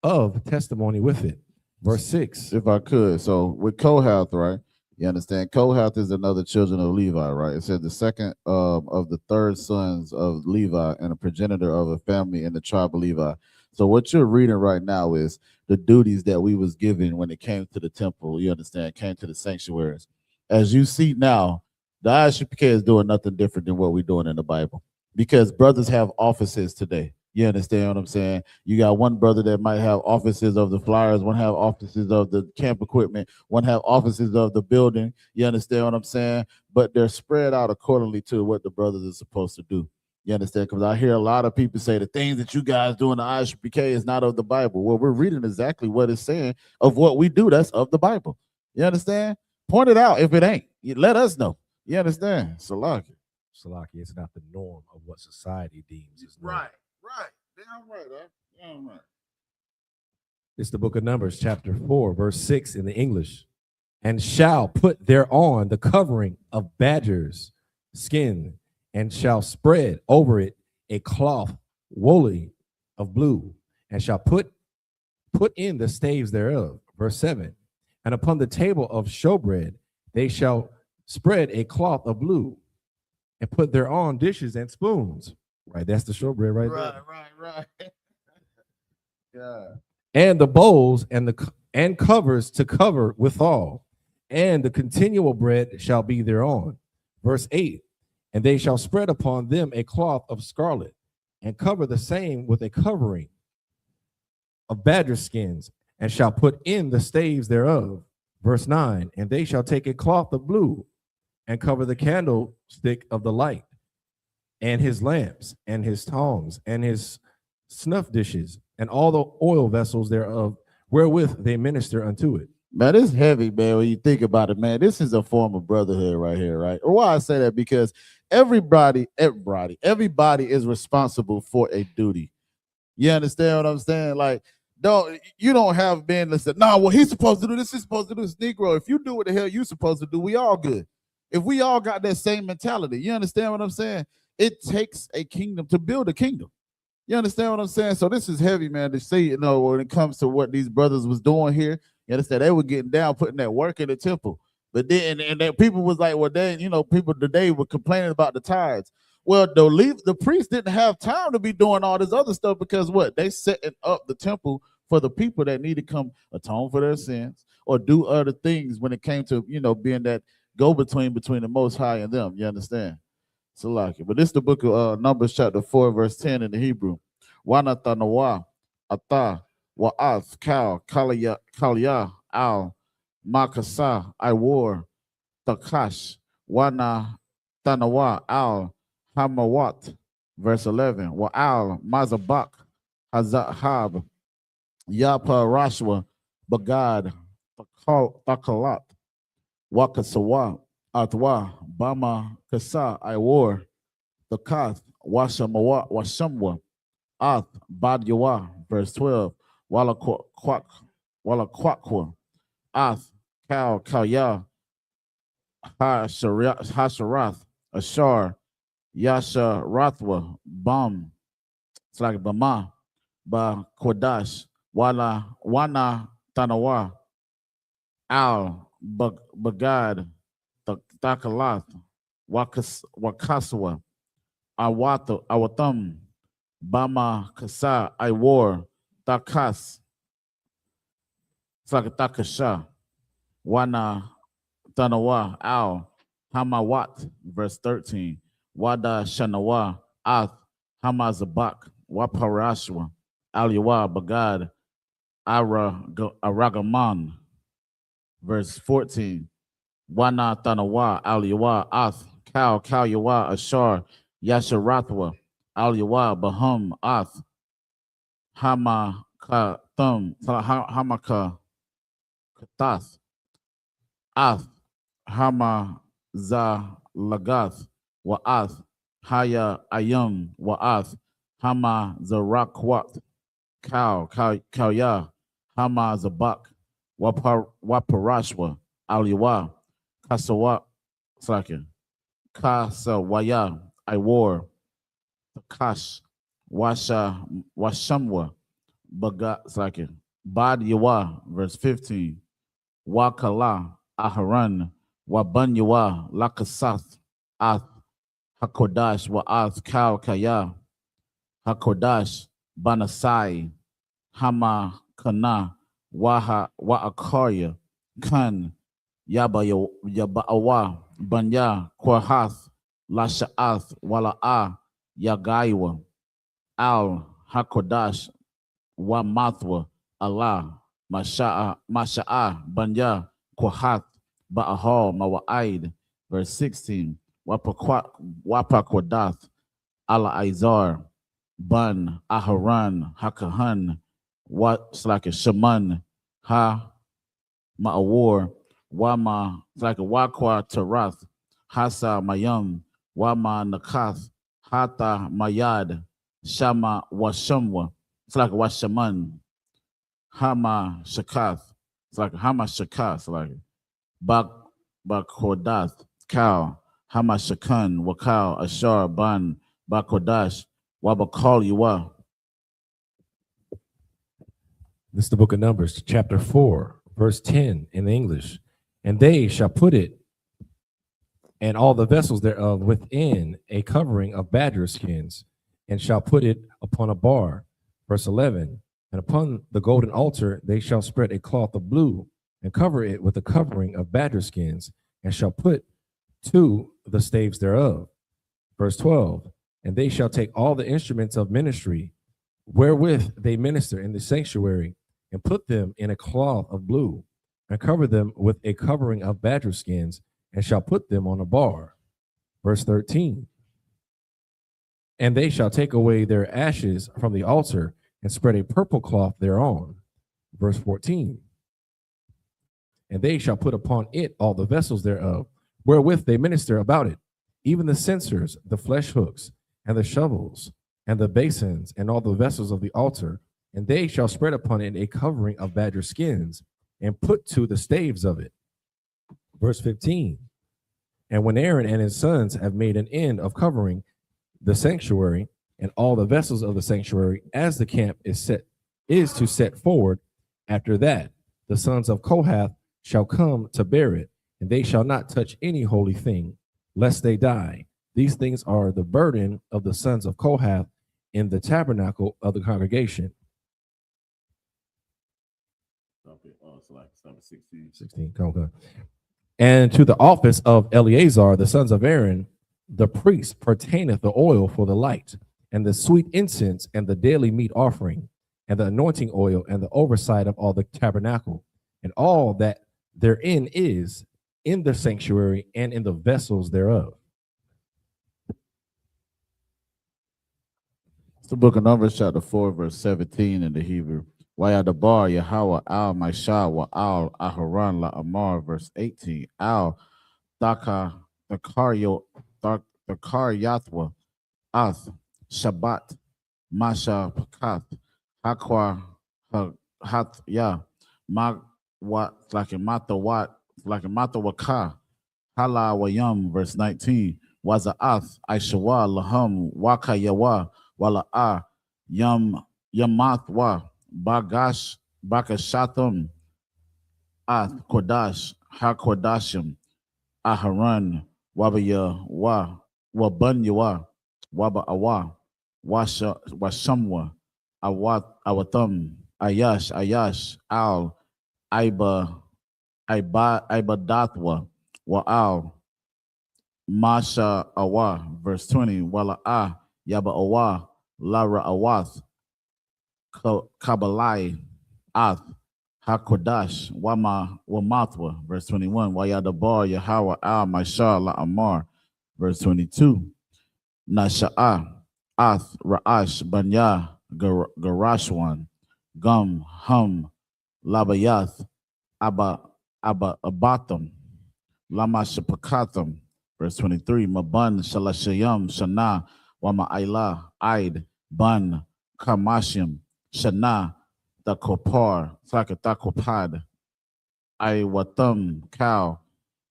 of testimony with it. Verse 6. If I could, so with Kohath, right? You understand? Kohath is another children of Levi, right? It said the second of the third sons of Levi and a progenitor of a family in the tribe of Levi. So what you're reading right now is the duties that we was given when it came to the temple. You understand? Came to the sanctuaries. As you see now, the I.S.U.P.K is doing nothing different than what we're doing in the Bible, because brothers have offices today. You understand what I'm saying? You got one brother that might have offices of the flyers, one have offices of the camp equipment, one have offices of the building. You understand what I'm saying? But they're spread out accordingly to what the brothers are supposed to do. You understand? Because I hear a lot of people say the things that you guys do in the I.S.U.P.K is not of the Bible. Well, we're reading exactly what it's saying of what we do. That's of the Bible. You understand? Point it out if it ain't. You let us know. You understand? Salaki. Salaki, it's not the norm of what society deems as norm. Right. Damn right, Damn right. It's the book of Numbers, chapter 4, verse 6 in the English. And shall put thereon the covering of badger's skin, and shall spread over it a cloth woolly of blue, and shall put in the staves thereof. Verse 7. And upon the table of showbread they shall spread a cloth of blue, and put thereon dishes and spoons. Right, that's the showbread right there. Right. Yeah. And the bowls and covers to cover withal, and the continual bread shall be thereon. Verse 8. And they shall spread upon them a cloth of scarlet, and cover the same with a covering of badger skins, and shall put in the staves thereof. Verse 9. And they shall take a cloth of blue, and cover the candlestick of the light, and his lamps, and his tongs, and his snuff dishes, and all the oil vessels thereof, wherewith they minister unto it. Man, it's heavy, man, when you think about it, man. This is a form of brotherhood right here, right? Or why I say that, because everybody is responsible for a duty. You understand what I'm saying? Like, you don't have men that say, nah, well, he's supposed to do this, he's supposed to do this. Negro, if you do what the hell you supposed to do, we all good. If we all got that same mentality, you understand what I'm saying? It takes a kingdom to build a kingdom. You understand what I'm saying? So this is heavy, man, to see, when it comes to what these brothers was doing here. You understand? They were getting down, putting that work in the temple. But then, and then people was like, well, then, people today were complaining about the tithes. Well, the priests didn't have time to be doing all this other stuff, because what? They setting up the temple for the people that need to come atone for their sins or do other things when it came to, being that go-between between the Most High and them. You understand? So like it. But this is the book of Numbers chapter 4, verse 10 in the Hebrew. Wanatanawa, ata, wa'ath, kal, kalia, al, makasa, I wore, takash, wana, tanawa, al, hamawat. Verse 11. Wa'al, mazabak, hazahab, yapa, rashwa, bagad, takalat, wakasawa, atwa, bama, kasa, I wore, the kath, washamawa, washamwa, ath, badyawa. Verse 12. Wala kwakwa, ath, kalya, hasharath, ashar, yasha rathwa, bam, it's like bama, ba kodash, wana tanawa, al, bagad, takalath, wakaswa, awatam, bama kasa, I wore, takas, it's like a takasha, wana tanawa, al, hamawat. Verse 13. Wada shanawa, ath, hamazabak, waparashwa, aliwa, bagad, aragaman. Verse 14. Wana tanawa, aliwa, ath, kalyawa, ashar, yasharathwa, aliwa, bahum, ath, hamaka katath, ath, hama lagath, wa'ath, haya ayam, wa'ath, hama zarakwat, kalya, hama zabak, waparashwa, aliwa, kasawaya, I wore, kash, washamwa, bad yawa. Verse 15. Wakala, aharan, wabanyawa, lakasath, ath, hakodash, wa'ath, kaya, hakodash, banasai, hama kana, wa'akarya, kan, yaba'awa, banya, kwahath, lasha'ath, wala'a, yagaiwa, al, hakodash, wa mathwa, Allah, masha'a, banya, kwahath, ba'ahal, mawa'aid. Verse 16. Wapakwadath, ala izar, ban, aharan, hakahan, shaman, ha, ma'awar, Wama, it's like a Wakwa Tarath, Hasa Mayum, Wama Nakath, Hata Mayad, Shama Washamwa, it's like a Washaman, Hama Shakath, it's like Hama Shakath, like Bakodath, Cow, Hama Shakan, Wakal, Ashar, Ban, Bakodash, Wabakal Yuwa. This is the book of Numbers, chapter 4, verse 10 in English. And they shall put it and all the vessels thereof within a covering of badger skins, and shall put it upon a bar. Verse 11. And upon the golden altar they shall spread a cloth of blue, and cover it with a covering of badger skins, and shall put to the staves thereof. Verse 12. And they shall take all the instruments of ministry wherewith they minister in the sanctuary, and put them in a cloth of blue, and cover them with a covering of badger skins, and shall put them on a bar. Verse 13. And they shall take away their ashes from the altar, and spread a purple cloth thereon. Verse 14. And they shall put upon it all the vessels thereof, wherewith they minister about it, even the censers, the flesh hooks, and the shovels, and the basins, and all the vessels of the altar. And they shall spread upon it a covering of badger skins, and put to the staves of it. Verse 15. And when Aaron and his sons have made an end of covering the sanctuary and all the vessels of the sanctuary, as the camp is to set forward, after that the sons of Kohath shall come to bear it, and they shall not touch any holy thing, lest they die. These things are the burden of the sons of Kohath in the tabernacle of the congregation. It's 16. Come on. And to the office of Eleazar, the sons of Aaron, the priest, pertaineth the oil for the light, and the sweet incense, and the daily meat offering, and the anointing oil, and the oversight of all the tabernacle, and all that therein is, in the sanctuary and in the vessels thereof. It's the book of Numbers, chapter 4, verse 17 in the Hebrew. Wayadabar, Yahweh, Al, Maishah, wa Al, Aharon, La Amar, verse 18. Al, Daka, the Yathwa, Ath, Shabbat, Masha, Pakath, Hakwa, Hath, Ya, Mag, Wat, like a Mata Wat, like a Mata Waka, Hala Wayam, verse 19. Waza'ath, Aishawa, Laham, Waka Yawa, Wala'a, Yamathwa, Bagash, Bakashatham, Ath, Kodash, HaKodashim, Aharon, Wabaya, Wabanyawa, Waba Awa, Washamwa, Awatham, Ayash, Al, Ibadathwa, Wa'al, Masha Awa, verse 20, Wala'a, Yaba Awa, Lara Awath, Kabbalai, Ath, Hakodash, Wamathwa, verse 21, Wayadabar, Yahweh, Al, Maishah, La Amar, verse 22, Nasha'ah, Ath, Ra'ash, Banya, Garashwan, Gum, Hum, Labayath, Abatham, Lama Shapakatham, verse 23, Maban, Shalashayam, Shana, Wama Ailah, Aid, Ban, Kamashim, Shana, Takopar, Sakatakopad, Iwatham, Cow,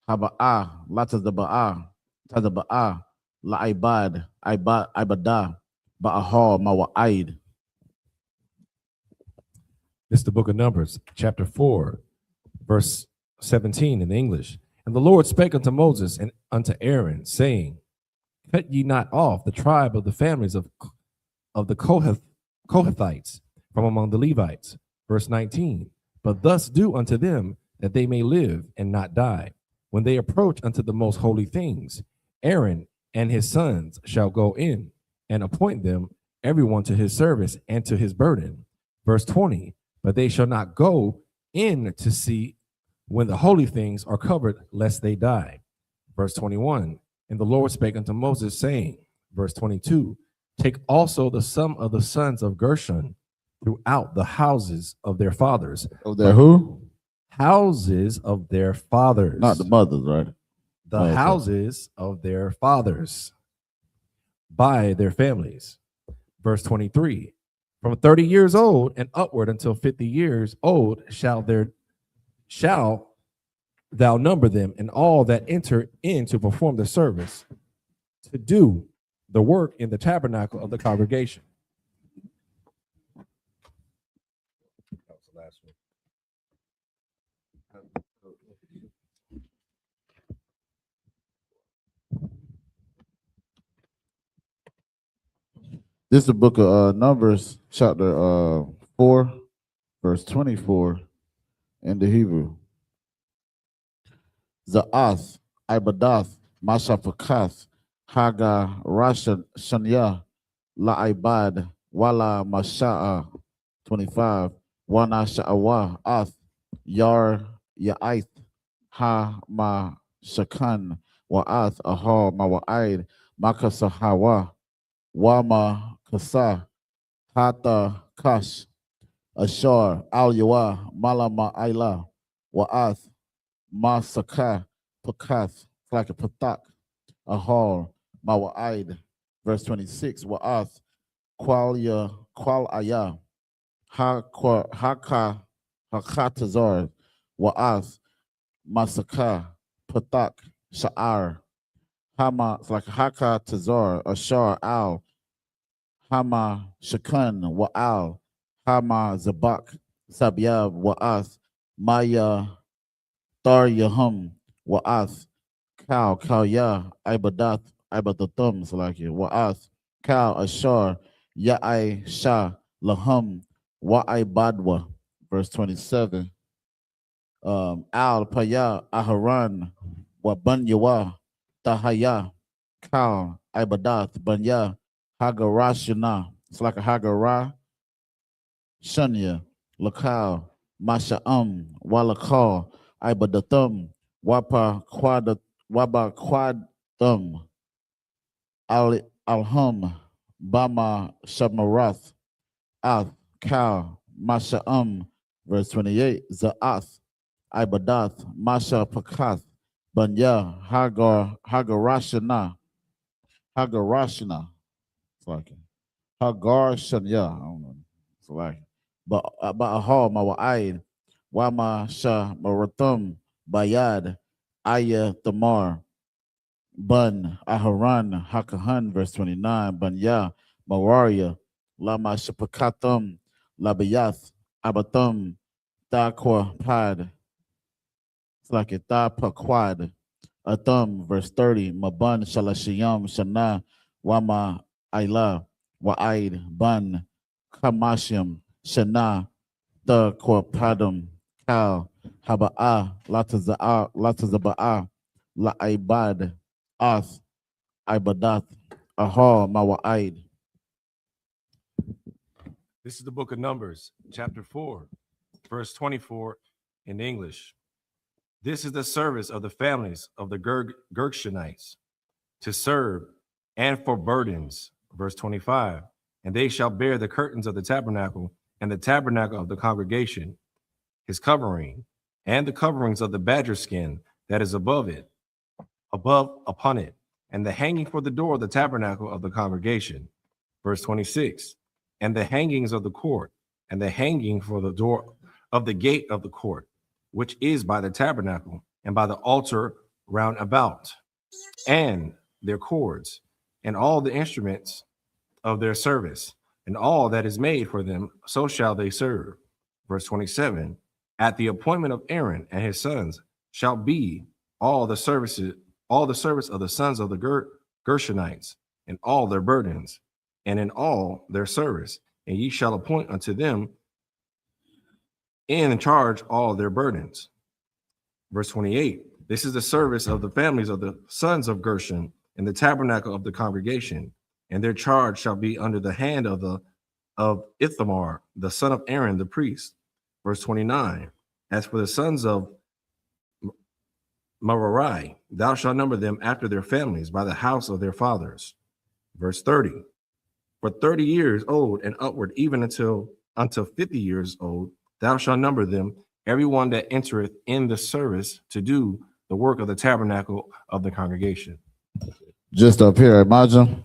Haba'a, Latadaba'a, Tadaba'a, La'ibad, Ibada, Ba'ahal, Mawa'id. This is the book of Numbers, chapter 4, verse 17 in English. And the Lord spake unto Moses and unto Aaron, saying, Cut ye not off the tribe of the families of the Kohathites from among the Levites. Verse 19. But thus do unto them, that they may live and not die. When they approach unto the most holy things, Aaron and his sons shall go in, and appoint them everyone to his service and to his burden. Verse 20. But they shall not go in to see when the holy things are covered, lest they die. Verse 21. And the Lord spake unto Moses, saying, verse 22, Take also the sum of the sons of Gershon throughout the houses of their fathers. Of their who? houses of their fathers. Not the mothers, right? The Okay. houses of their fathers by their families. Verse 23. From 30 years old and upward until 50 years old shall thou number them, and all that enter in to perform the service, to do the work in the tabernacle of the congregation. That was the last one. This is the book of Numbers, chapter 4, verse 24 in the Hebrew. Za'ath, Ibadath, Mashafakas, Haga, Rasha, Shanya, La'ibad, Wala Masha'a, 25, Wana Sha'awa, Ath, Yar, Ya'ith, Ha Ma Shakan, Wa'ath, Ahal, Mawa'id, Makasahawa, Wama Kasa, Hata Kash, Ashar, Al Yawa, Malama Aila, Wa'ath, Masaka, Pakath, like a Patak, Ahal, Mawa'id, verse 26, Wa'ath, Qualia, Qualaya, Haka, Hakatazar, Wa'ath, Masaka, Patak, Sha'ar, Hama, it's like Haka Tazar, Ashar, Al, Hama Shakan, Wa'al, Hama Zabak, Sabyab, Wa'ath, Maya, Tar Yahum, Wa'ath, Kal Ya, Ibadath, Ibadathum, Salaki, Wa'ath, Kal Ashar, Ya'ai Shah, Lahum, Wa'ai Badwa, verse 27. Al Paya, Aharan, Wabanyawa, Tahaya, Kal, Ibadath, Banya, Hagarashana, it's like a Hagara, Shanya, Lakal, Masha'am, Walakal, Ibadathum, Wapa Quadum, Alhum, Bama Shamarath, Ath, Kal, Masha'am, verse 28, Za'ath, Ibadath, Masha Pakath, Banya, Hagarashana, it's like Hagar Shanya, I don't know, it's like, but Ahal, Mawa'id, Wama Shah, Marathum, Bayad, Aya Thamar, Bun, Aharan, Hakahan, verse 29, Banya, Mawaria, Lama Shapakathum, Labayath, Abathum, Taqwa Pad, it's like a Tapaquad, Athum, verse 30, Mabun, Shalashiyam, Shana, Wama, Aila, Wa'id, Bun, Kamashim, Shana, Taqwa Padum, Kal, Haba'a, Latazaba'a, La'ibad, Ath, Ibadath, Ahal, Mawa'id. This is the book of Numbers, chapter 4, verse 24 in English. This is the service of the families of the Gershonites to serve and for burdens, verse 25. And they shall bear the curtains of the tabernacle and the tabernacle of the congregation, his covering, and the coverings of the badger skin that is above upon it, and the hanging for the door of the tabernacle of the congregation, verse 26. And the hangings of the court, and the hanging for the door of the gate of the court, which is by the tabernacle, and by the altar round about, and their cords, and all the instruments of their service, and all that is made for them, so shall they serve. Verse 27, at the appointment of Aaron and his sons shall be all the service of the sons of the Gershonites, and all their burdens, and in all their service, and ye shall appoint unto them in charge all their burdens. Verse 28, this is the service of the families of the sons of Gershon in the tabernacle of the congregation, and their charge shall be under the hand of Ithamar, the son of Aaron, the priest. Verse 29, as for the sons of Merari, thou shalt number them after their families by the house of their fathers. Verse 30, for 30 years old and upward, even until 50 years old, thou shalt number them everyone that entereth in the service to do the work of the tabernacle of the congregation. Just up here, imagine.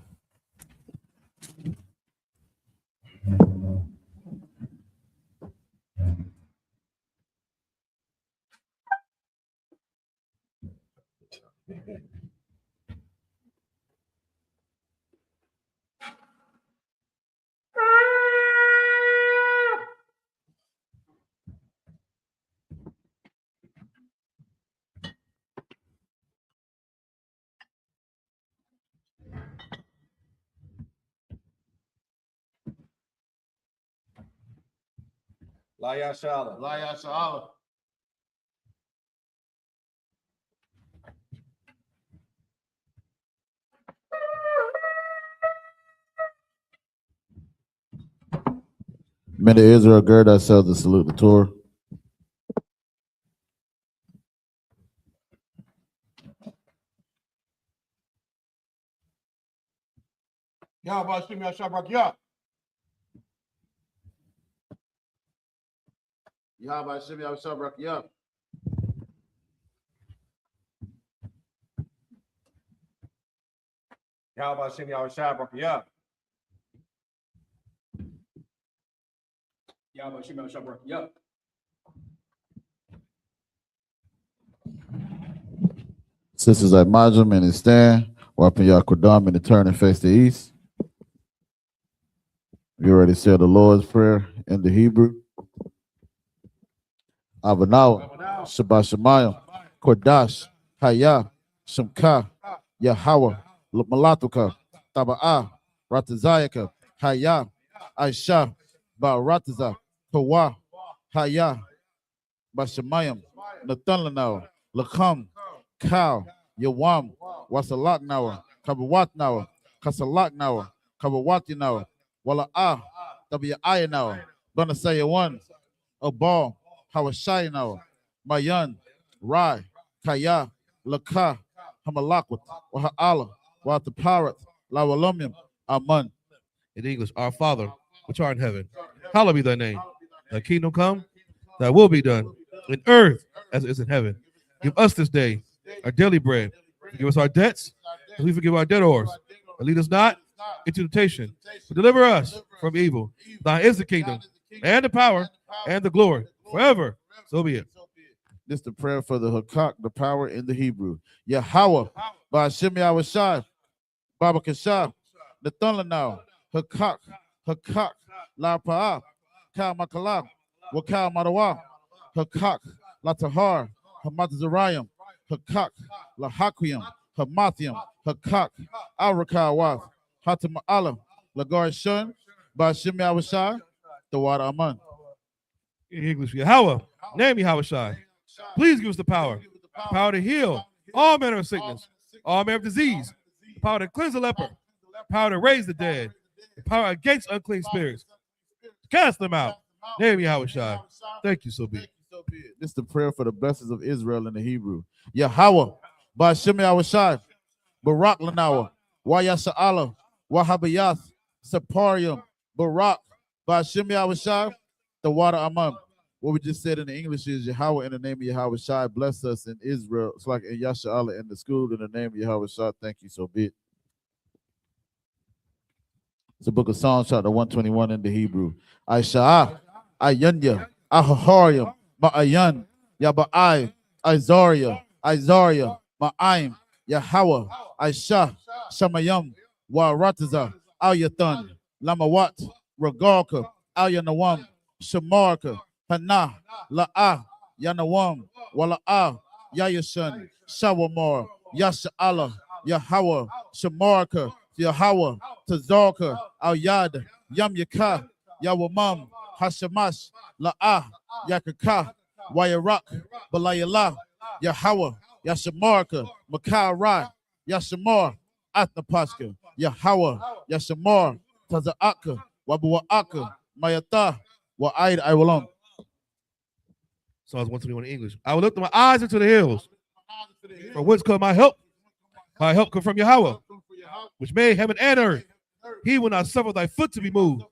YAHANNA. Men of Israel, gird ourselves to salute the Torah. Sisters at Majum and stand, wiping your Kodam and turn and face the east. You already said the Lord's Prayer in the Hebrew. Avanawa, Shabbat Shemayim, Kodash, Haya, Shemka, Yahweh, Malatuka, Taba'a, Ratazayaka, Haya, Aisha, Barataza, Kawa, Haya, Bashamayim, Nathanlanawa, Lakam, Cow, Yawam, Wasalak Nawa, Kabawat Nawa, Kasalak Nawa, Kabawati Nawa, Wala'a, Tabi'a Nawa, Banasaya one, a ball, Hawashai Nawa, Mayan, Rai, Kaya, Laka, Hamalakwat, Waha'ala, Wataparat, Lawalumium, Aman. In English, our Father, which art in heaven, hallowed be thy name. Thy kingdom come, thy will be done, in earth as it is in heaven. Give us this day our daily bread. Forgive us our debts, as we forgive our debtors. And lead us not into temptation, but deliver us from evil. Thine is the kingdom, and the power, and the glory, forever. So be it. This is the prayer for the Hakak, the power in the Hebrew. Yahweh, Ba'ashem Yahushai, Baba Kashah, Nathanlanau, Hakak, Hakak, La Pa'a, Kal Makalam, Wakal Madawa, Hakak, La Tahar, Hamat Zarayim, Hakak, La Hakwiyam, Hamathiam, Hakak, Arakawath, Hatam Allah, Lagar Shun, Ba'ashem Yahushai, the water Aman. In English, Yahweh, name Yahushai. Please give us the power to heal all manner of sickness, all manner of disease, the power to cleanse the leper, power to raise the dead, the power against unclean spirits, to cast them out. Name Yahushai. Thank you, so be it. This is the prayer for the blessings of Israel in the Hebrew. Yahweh, Ba'ashem Yahushai, Barak Lanawa, Wayasa'ala, Wahabayath, Saparium, Barak, Ba'ashem Yahushai, the water Aman. What we just said in the English is Yahweh in the name of Yahweh Shai, bless us in Israel. It's like in Yasha'Allah in the school in the name of Yahweh Shai. Thank you, so be it. It's the book of Psalms, chapter 121 in the Hebrew. Aisha'ah, Ayanya, Ahahariam, Ma'ayan, Yaba'ai, Izaria, Ma'aim, Yahweh, Aisha, Shamayam, Warataza, Ayathan, Lamawat, Ragalka, Ayanawam, Shamarka, Hana, La'ah, Yanawam, Wala'ah, Yayashan, Shawamar, Yasha'Allah, Yahweh, Shamarka, Yahweh, Tazarka, Al-Yad, Yam Yaka, Yawamam, Hashamash, La'ah, Yakaka, Wayarak, Balayala, Yahweh, Yashamarka, Makai Yashamar, Atnapaska, Yahweh, Yashamar, Taza'aka, Wabua'aka, Mayata, Wa'aid Iwalon. Psalms 121 in English. I will lift my eyes into the hills. From whence come my help? My help come from Yahweh, which made heaven and earth. He will not suffer thy foot to be moved.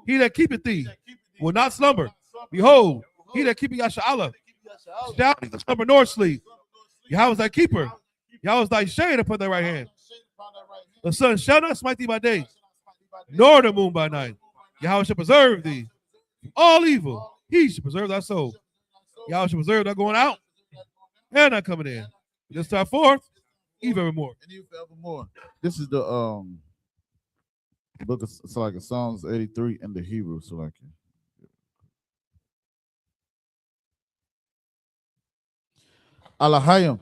He that keepeth thee will not slumber. Behold, He that keepeth Yashala shall neither slumber nor sleep. Yahweh is thy keeper. Yahweh is thy shade upon thy right hand. The sun shall not smite thee by day, nor the moon by night. Yahweh shall preserve thee from all evil. He shall preserve thy soul. Yahweh shall preserve thy going out and not coming in. This time forth, even evermore. And even forevermore. This is the book of Salakia, Psalms 83 in the Hebrew Salakia. Alahayim,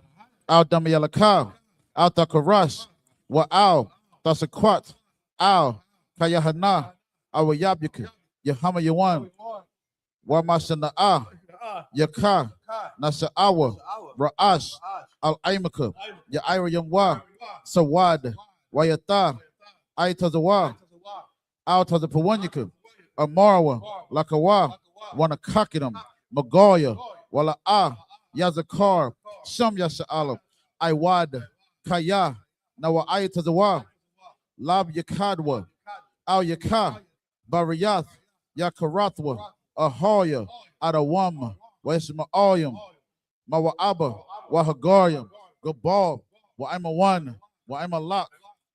Al Damayalakal, Al Takarash, Wa Al, Tasakwat, Al, Kayahana, Al YAHANNA, Yahama Yawan, Wa Mashana'ah, Yaka, Nasa'awa, Ra'ash, Al Aimaka, Ya'ira Yamwa, Sawad, Wayata, Aitazawa, Al Tazapawanyaka, Amarawa, Lakawa, Wanakakidam, Magoya, Wala'ah, Yazakar, Sham Yasha'alam, Iwad, Kaya, Nawa Ayatazawa, Lab Yakadwa, Al Yaka, Bariyath, Yakarathwa, Ahoya, Adawam, Weshma'ayam, Mawa'aba, Wahagariam, Gabal, Wa'imawan, Wa'imalak,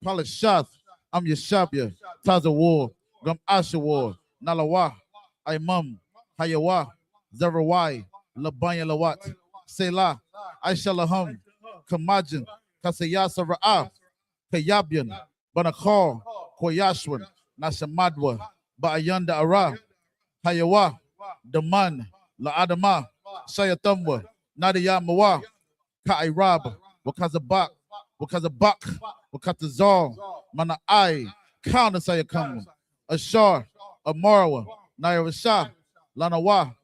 Palashath, Am Yashabya, Tazawar, Gam Ashawar, Nalawa, Imam, Hayawa, Zarawai, Labanya Lawat, Selah, Aishalaham, Kamajin, Kasayasa Ra'ah, Kayabyan, Banakar, Koyashwan, Nashamadwa, Ba'ayanda Ara, Hayawa, Daman, La'adama, Shayatamwa, Nadia Mawa, Ka'irab, Wakazabak, Wakatazal, Mana'ai, Counter Sayakam, Ashar, Amarawa, Nairashah, Lanawa,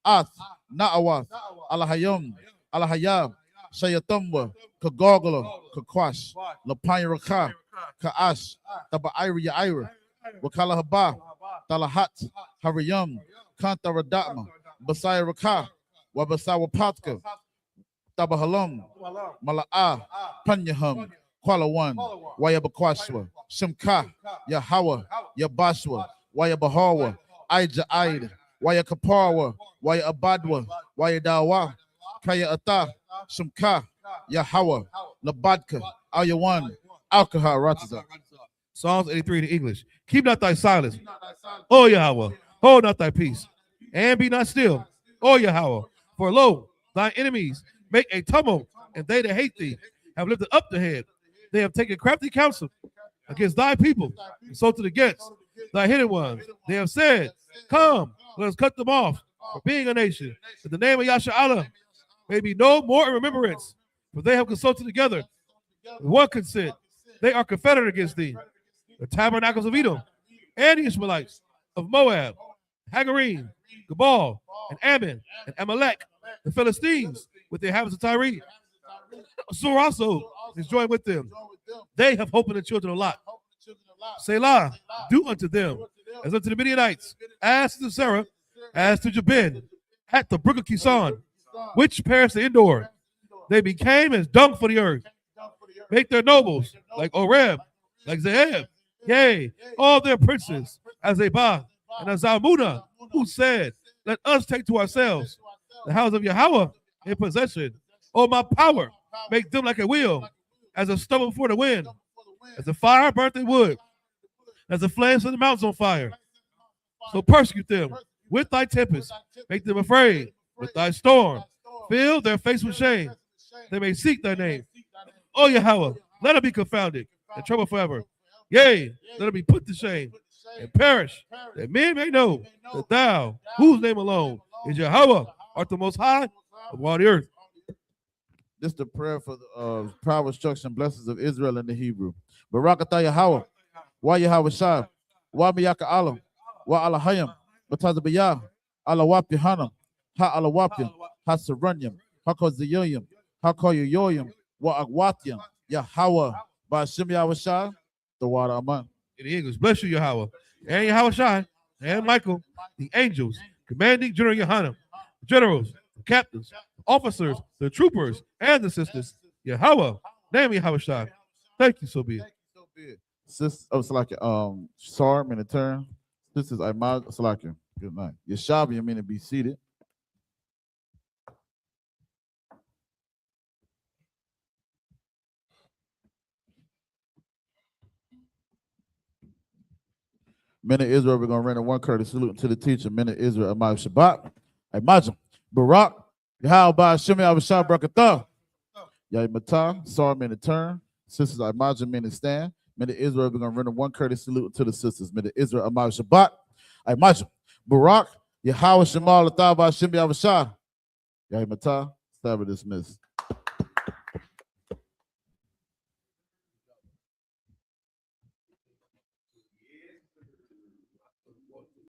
Ath, Na'awath, Alahayam, Alahayab, Shayatamwa, Kagogala, Kakwash, Lapayaraka, Ka'ash, Taba'ira Ya'ira, Wakalahaba, Talahat, Hariyam, Kantaradatma, Basaya Raka, Wabasawa Patka, Tabahalam, Mala'ah, Panyaham, Kwalawan, Wayabakwashwa, Shimka, Yahawa, Yabashwa, Wayabahawa, Aija Aid, Wayakaparwa, Wayabadwa, Wayadawa, Kaya Ata, Shimka, Yahawa, Labadka, Ayawan, Alkaha Rataza. Psalms 83 in English. Keep not thy silence, O Yahweh. Hold not thy peace, and be not still, O Yahweh. For lo, thy enemies make a tumult, and they that hate thee have lifted up the head. They have taken crafty counsel against thy people, insulted against thy hidden ones. They have said, come, let us cut them off for being a nation, that the name of Yashala may be no more in remembrance. For they have consulted together with one consent. They are confederate against thee. The tabernacles of Edom, and the Ishmaelites of Moab, Hagarim, Gabal, and Ammon, and Amalek, the Philistines, with the inhabitants of Tyre. Assur also is joined with them. They have hope in the children of Lot. Selah, do unto them as unto the Midianites, as to Sarah, as to Jabin, at the brook of Kison, which perished the Endor. They became as dung for the earth. Make their nobles like Oreb, like Zeheb, yea, all their princes, as Zebah and as Zalmunna, who said, let us take to ourselves the house of Yahweh in possession. Oh, my power, make them like a wheel, as a stubble before the wind, as a fire burnt in wood, as the flames of the mountains on fire. So persecute them with thy tempest, make them afraid with thy storm, fill their face with shame, they may seek thy name. Oh, Yahweh, let it be confounded and trouble forever. Yea, let it be put to shame and perish, that men may know that thou, whose name alone is Yahweh, art the most high of all the earth. This is the prayer for the power, instruction, blessings of Israel in the Hebrew. Barakatah Yahweh, Wa Yahweh Shai, Wa Miyaka Alam, Wa Alahayim, Batazabiyah, Alawap Yohanna, Ha Alawapim, Ha Saranyam, Ha Kozayim, Ha Koyoyim, Wa Agwatiam, Yahweh, Ba'ashim Yahweh Shai, the water Aman. In the English, bless you, Yahweh, and Yahweh Shai, and Michael, the angels, commanding General YAHANNA, generals, captains, officers, the troopers, and the sisters. Yahweh, name Yahweh Shai. Thank you, so be it. Sis, oh, Salakia, Sarm in the turn. This is Imad Salakia. Good night. Yashabi, I mean to be seated. Men of Israel, we're going to render one courteous salute to the teacher. Men of Israel, I.S.U.P.K. Imagine. Barak, Yahweh, Shimei, Avashah, Brakatah. Yahimata, sorry, men in turn. Sisters, I imagine men in stand. Men of Israel, we're going to render one courteous salute to the sisters. Men of Israel, I.S.U.P.K. Imagine. Barak, Yahweh, Shemal, Lathabah, Shimei, Avashah. Yahimata, Sabbath dismissed.